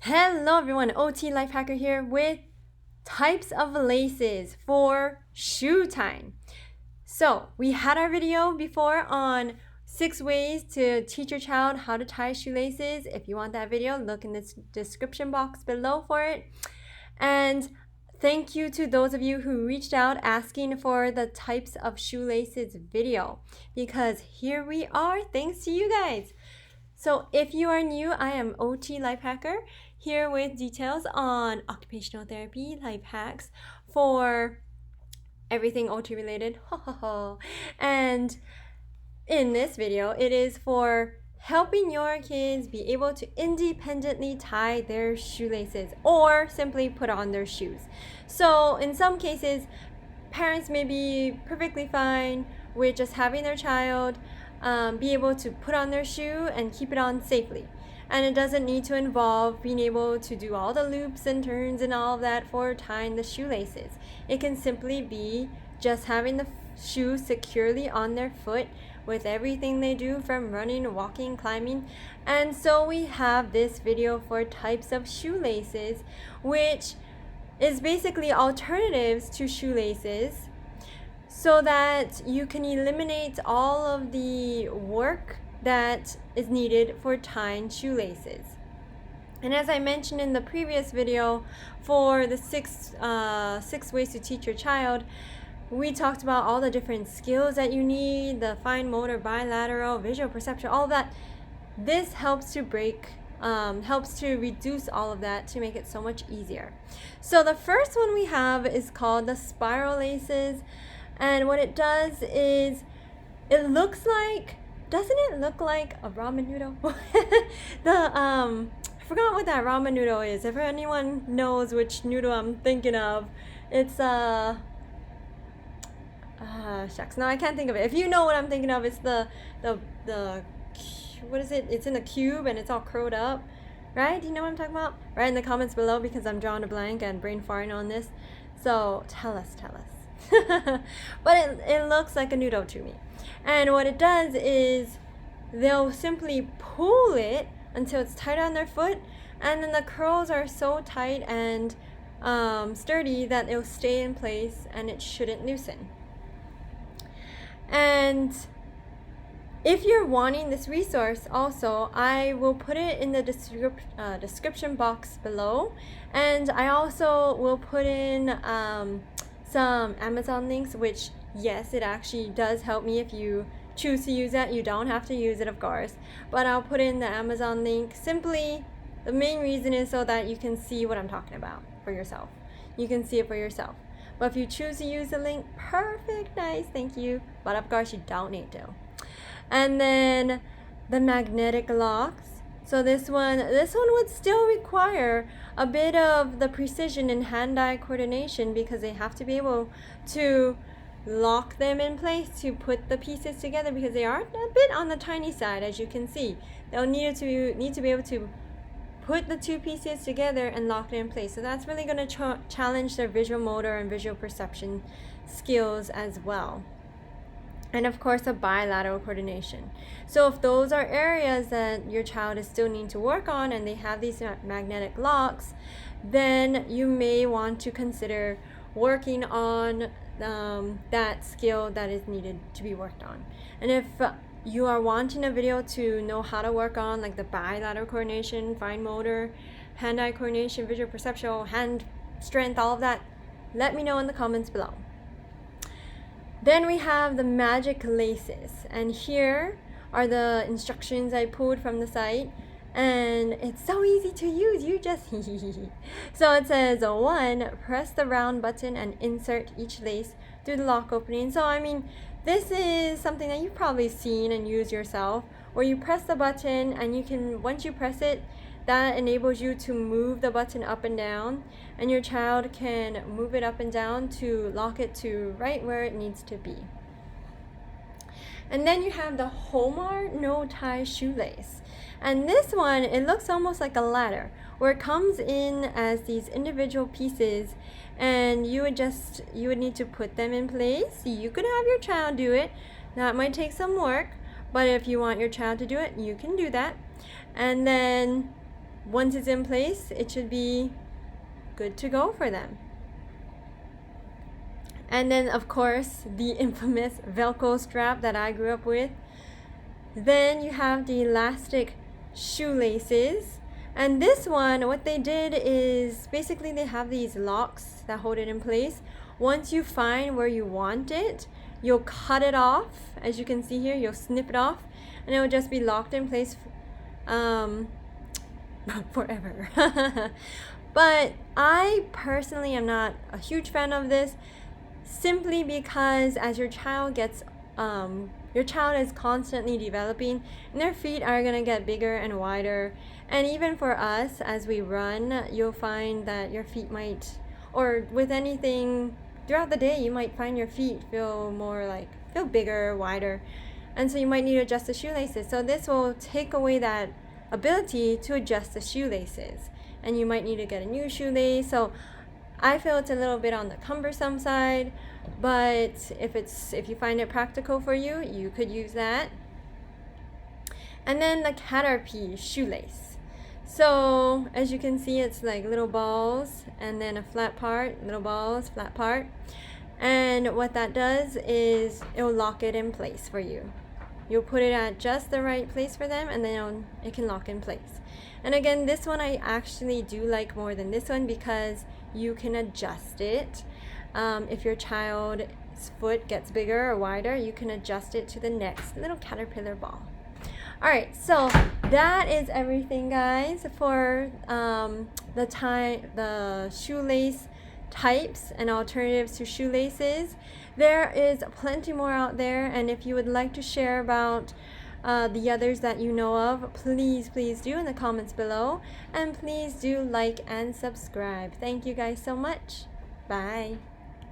Hello everyone, OT Life Hacker here with types of laces for shoe tying. So we had our video before on 6 ways to teach your child how to tie shoelaces. If you want that video, look in the description box below for it. And thank you to those of you who reached out asking for the types of shoelaces video, because here we are thanks to you guys. So if you are new, I am OT Life Hacker here with details on occupational therapy life hacks for everything OT related. And in this video, it is for helping your kids be able to independently tie their shoelaces or simply put on their shoes. So in some cases, parents may be perfectly fine with just having their child be able to put on their shoe and keep it on safely. And it doesn't need to involve being able to do all the loops and turns and all of that for tying the shoelaces. It can simply be just having the shoe securely on their foot with everything they do from running, walking, climbing. And so we have this video for types of shoelaces, which is basically alternatives to shoelaces, so that you can eliminate all of the work that is needed for tying shoelaces. And as I mentioned in the previous video for the six ways to teach your child, we talked about all the different skills that you need, the fine motor, bilateral, visual perception, all of that. This helps to reduce all of that to make it so much easier. So the first one we have is called the spiral laces. And what it does is, it looks like, doesn't it look like a ramen noodle? I forgot what that ramen noodle is. If anyone knows which noodle I'm thinking of, it's shucks, no, I can't think of it. If you know what I'm thinking of, it's the what is it? It's in a cube and it's all curled up, right? Do you know what I'm talking about? Write in the comments below, because I'm drawing a blank and brain farting on this. So tell us. But it looks like a noodle to me. And what it does is they'll simply pull it until it's tight on their foot, and then the curls are so tight and sturdy that it'll stay in place and it shouldn't loosen. And if you're wanting this resource also, I will put it in the description box below, and I also will put in some Amazon links, which, yes, it actually does help me if you choose to use that. You don't have to use it, of course, but I'll put in the Amazon link. Simply, the main reason is so that you can see what I'm talking about for yourself. You can see it for yourself. But if you choose to use the link, perfect, nice, thank you. But of course, you don't need to. And then the magnetic locks. So this one would still require a bit of the precision and hand-eye coordination, because they have to be able to lock them in place to put the pieces together, because they are a bit on the tiny side, as you can see. They'll need to be able to put the two pieces together and lock it in place. So that's really going to challenge their visual motor and visual perception skills as well. And of course, a bilateral coordination. So if those are areas that your child is still needing to work on and they have these magnetic locks, then you may want to consider working on that skill that is needed to be worked on. And if you are wanting a video to know how to work on like the bilateral coordination, fine motor, hand-eye coordination, visual perception, hand strength, all of that, let me know in the comments below. Then we have the magic laces, and here are the instructions I pulled from the site, and it's so easy to use. You just so it says 1, press the round button and insert each lace through the lock opening. So I mean, this is something that you've probably seen and used yourself, where you press the button and you can, once you press it, that enables you to move the button up and down, and your child can move it up and down to lock it to right where it needs to be. And then you have the Hallmark no tie shoelace. And this one, it looks almost like a ladder, where it comes in as these individual pieces, and you would need to put them in place. You could have your child do it. That might take some work, but if you want your child to do it, you can do that. And then once it's in place, it should be good to go for them. And then of course the infamous Velcro strap that I grew up with. Then you have the elastic shoelaces. And this one, what they did is basically they have these locks that hold it in place. Once you find where you want it, you'll cut it off. As you can see here, you'll snip it off and it will just be locked in place forever. But I personally am not a huge fan of this, simply because as your child is constantly developing and their feet are going to get bigger and wider. And even for us, as we run, you'll find that your feet might, or with anything throughout the day, you might find your feet feel bigger, wider. And so you might need to adjust the shoelaces. So this will take away that ability to adjust the shoelaces. And you might need to get a new shoelace. So I feel it's a little bit on the cumbersome side, but if you find it practical for you, you could use that. And then the Caterpie Shoelace. So as you can see, it's like little balls and then a flat part, little balls, flat part. And what that does is it will lock it in place for you. You'll put it at just the right place for them, and then it can lock in place. And again, this one I actually do like more than this one because you can adjust it. If your child's foot gets bigger or wider, you can adjust it to the next little caterpillar ball. Alright, so that is everything, guys, for the shoelace types and alternatives to shoelaces. There is plenty more out there, and if you would like to share about the others that you know of, please do in the comments below, and please do like and subscribe. Thank you guys so much. Bye.